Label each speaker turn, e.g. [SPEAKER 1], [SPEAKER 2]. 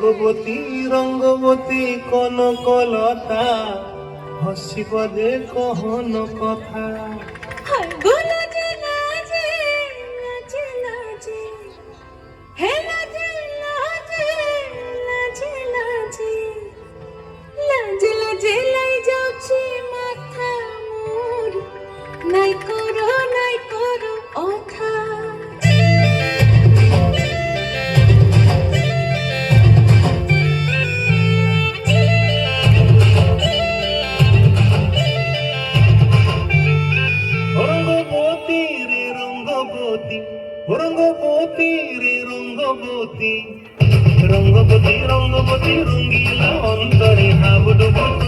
[SPEAKER 1] রঙ্গবতী রঙ্গবতী কনকলতা হসিব দে কহন কথা
[SPEAKER 2] নাই করো অথা
[SPEAKER 1] রঙ্গবতী রে রঙ্গবতী রঙ্গবতী রে রঙ্গবতী রঙ্গবতী রঙ্গবতী রঙ্গিলা অন্তরে হাবুডুবু